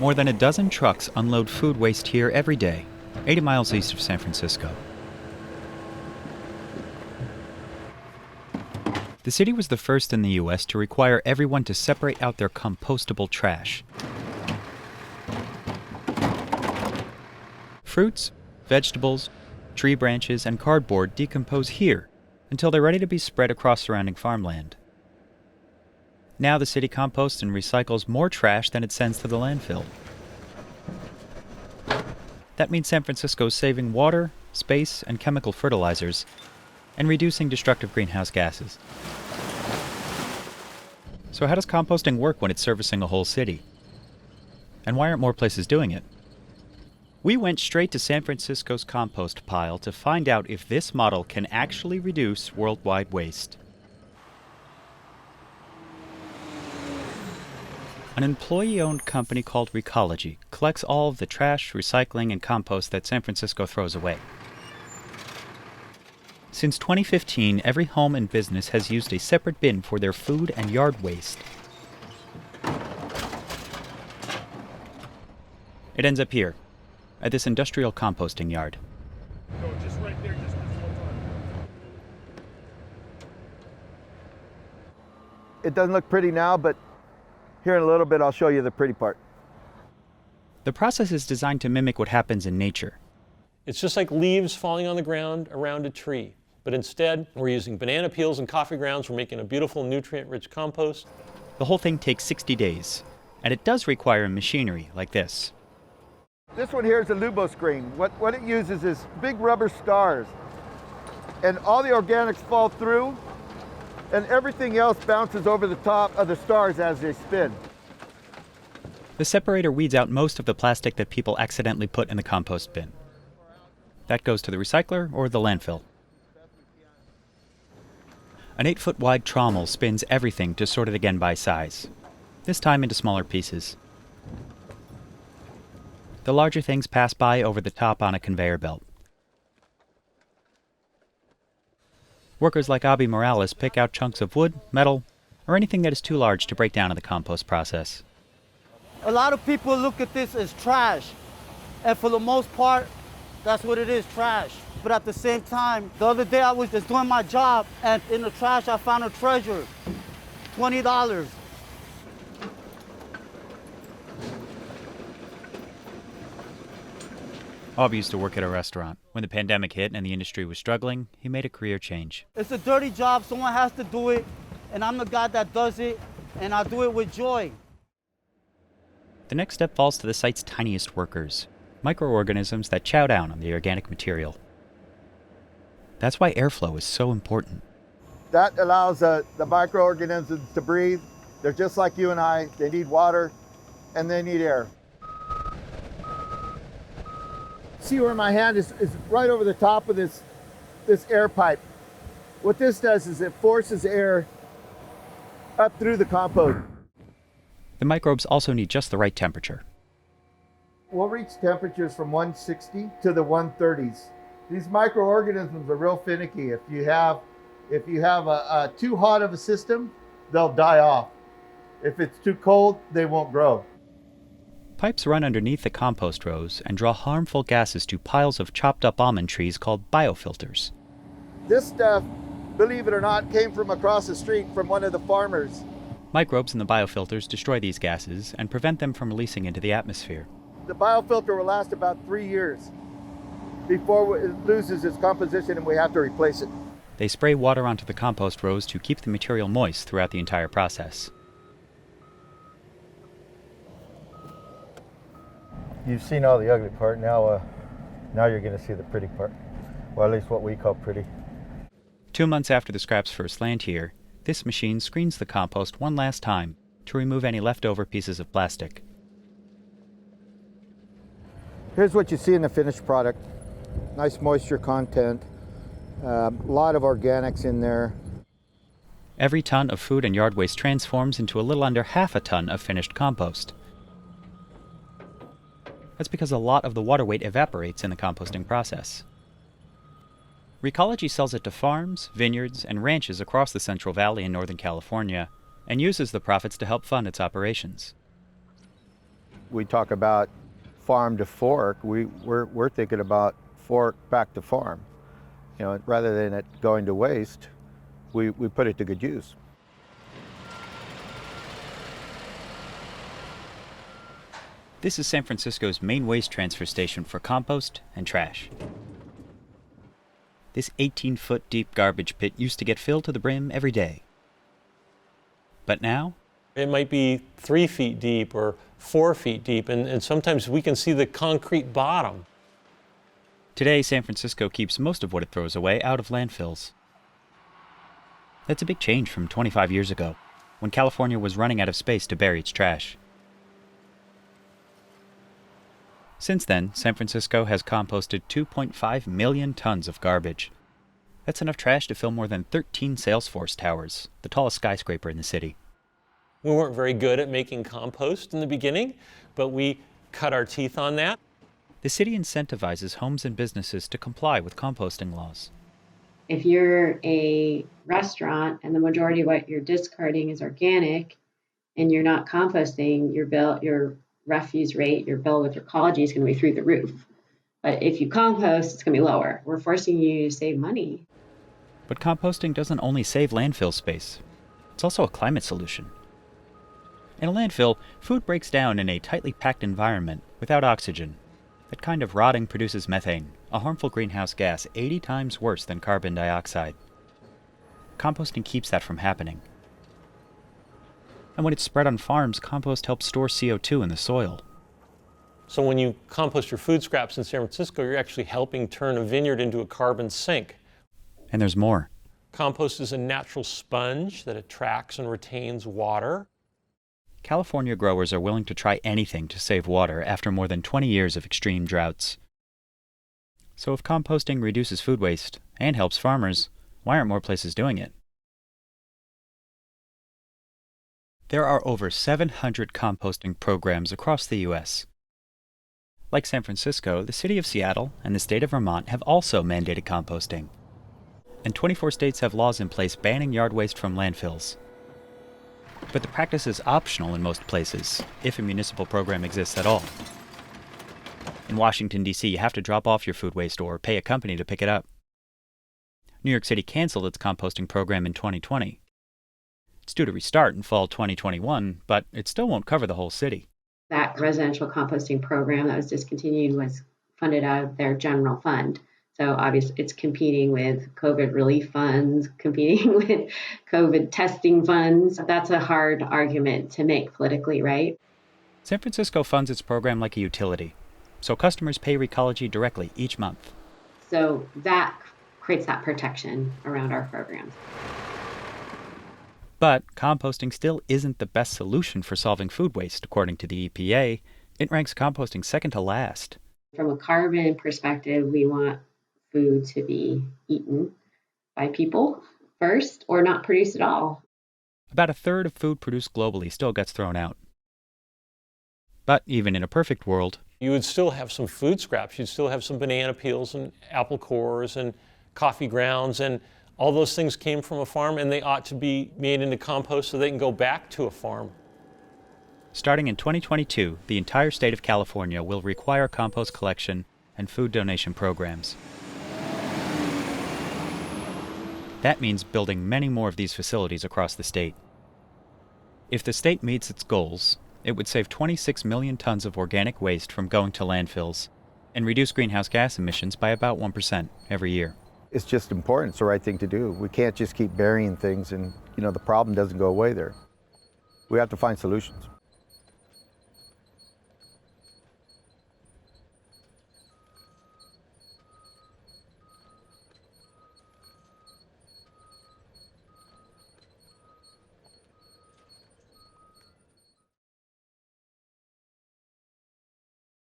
More than a dozen trucks unload food waste here every day, 80 miles east of San Francisco. The city was the first in the U.S. to require everyone to separate out their compostable trash. Fruits, vegetables, tree branches, and cardboard decompose here until they're ready to be spread across surrounding farmland. Now the city composts and recycles more trash than it sends to the landfill. That means San Francisco is saving water, space, and chemical fertilizers, and reducing destructive greenhouse gases. So how does composting work when it's servicing a whole city? And why aren't more places doing it? We went straight to San Francisco's compost pile to find out if this model can actually reduce worldwide waste. An employee-owned company called Recology collects all of the trash, recycling, and compost that San Francisco throws away. Since 2015, every home and business has used a separate bin for their food and yard waste. It ends up here, at this industrial composting yard. No, just right there, just this one time. It doesn't look pretty now, but here in a little bit I'll show you the pretty part. The process is designed to mimic what happens in nature. It's just like leaves falling on the ground around a tree. But instead, we're using banana peels and coffee grounds. We're making a beautiful nutrient-rich compost. The whole thing takes 60 days, and it does require machinery like this. This one here is a Lubo screen. What it uses is big rubber stars. And all the organics fall through, and everything else bounces over the top of the stars as they spin. The separator weeds out most of the plastic that people accidentally put in the compost bin. That goes to the recycler or the landfill. An 8-foot wide trommel spins everything to sort it again by size, this time into smaller pieces. The larger things pass by over the top on a conveyor belt. Workers like Abby Morales pick out chunks of wood, metal, or anything that is too large to break down in the compost process. A lot of people look at this as trash, and for the most part, that's what it is, trash. But at the same time, the other day I was just doing my job, and in the trash I found a treasure, $20. Bob used to work at a restaurant. When the pandemic hit and the industry was struggling, he made a career change. It's a dirty job, someone has to do it, and I'm the guy that does it, and I do it with joy. The next step falls to the site's tiniest workers, microorganisms that chow down on the organic material. That's why airflow is so important. That allows the microorganisms to breathe. They're just like you and I. They need water and they need air. See where my hand is right over the top of this air pipe. What this does is it forces air up through the compost. The microbes also need just the right temperature. We'll reach temperatures from 160 to the 130s. These microorganisms are real finicky. If you have a too hot of a system, they'll die off. If it's too cold, they won't grow. Pipes run underneath the compost rows and draw harmful gases to piles of chopped up almond trees called biofilters. This stuff, believe it or not, came from across the street from one of the farmers. Microbes in the biofilters destroy these gases and prevent them from releasing into the atmosphere. The biofilter will last about 3 years before it loses its composition and we have to replace it. They spray water onto the compost rows to keep the material moist throughout the entire process. You've seen all the ugly part, now you're going to see the pretty part. Well, at least what we call pretty. 2 months after the scraps first land here, this machine screens the compost one last time to remove any leftover pieces of plastic. Here's what you see in the finished product. Nice moisture content, a lot of organics in there. Every ton of food and yard waste transforms into a little under half a ton of finished compost. That's because a lot of the water weight evaporates in the composting process. Recology sells it to farms, vineyards, and ranches across the Central Valley in Northern California, and uses the profits to help fund its operations. we talk about farm to fork, we're thinking about fork back to farm. You know, rather than it going to waste, we put it to good use. This is San Francisco's main waste transfer station for compost and trash. This 18-foot deep garbage pit used to get filled to the brim every day. But now? It might be 3 feet deep or 4 feet deep, and sometimes we can see the concrete bottom. Today, San Francisco keeps most of what it throws away out of landfills. That's a big change from 25 years ago, when California was running out of space to bury its trash. Since then, San Francisco has composted 2.5 million tons of garbage. That's enough trash to fill more than 13 Salesforce towers, the tallest skyscraper in the city. We weren't very good at making compost in the beginning, but we cut our teeth on that. The city incentivizes homes and businesses to comply with composting laws. If you're a restaurant and the majority of what you're discarding is organic and you're not composting, your refuse rate, your bill with your ecology is going to be through the roof. But if you compost, it's going to be lower. We're forcing you to save money. But composting doesn't only save landfill space. It's also a climate solution. In a landfill, food breaks down in a tightly packed environment without oxygen. That kind of rotting produces methane, a harmful greenhouse gas 80 times worse than carbon dioxide. Composting keeps that from happening. And when it's spread on farms, compost helps store CO2 in the soil. So when you compost your food scraps in San Francisco, you're actually helping turn a vineyard into a carbon sink. And there's more. Compost is a natural sponge that attracts and retains water. California growers are willing to try anything to save water after more than 20 years of extreme droughts. So if composting reduces food waste and helps farmers, why aren't more places doing it? There are over 700 composting programs across the U.S. Like San Francisco, the city of Seattle and the state of Vermont have also mandated composting. And 24 states have laws in place banning yard waste from landfills. But the practice is optional in most places, if a municipal program exists at all. In Washington, D.C., you have to drop off your food waste or pay a company to pick it up. New York City canceled its composting program in 2020. It's due to restart in fall 2021, but it still won't cover the whole city. That residential composting program that was discontinued was funded out of their general fund. So obviously it's competing with COVID relief funds, competing with COVID testing funds. That's a hard argument to make politically, right? San Francisco funds its program like a utility, so customers pay Recology directly each month. So that creates that protection around our programs. But composting still isn't the best solution for solving food waste, according to the EPA. It ranks composting second to last. From a carbon perspective, we want food to be eaten by people first or not produced at all. About a third of food produced globally still gets thrown out. But even in a perfect world, You would still have some food scraps. You'd still have some banana peels and apple cores and coffee grounds, and all those things came from a farm, and they ought to be made into compost so they can go back to a farm. starting in 2022, the entire state of California will require compost collection and food donation programs. That means building many more of these facilities across the state. If the state meets its goals, it would save 26 million tons of organic waste from going to landfills and reduce greenhouse gas emissions by about 1% every year. It's just important. It's the right thing to do. We can't just keep burying things and, the problem doesn't go away there. We have to find solutions.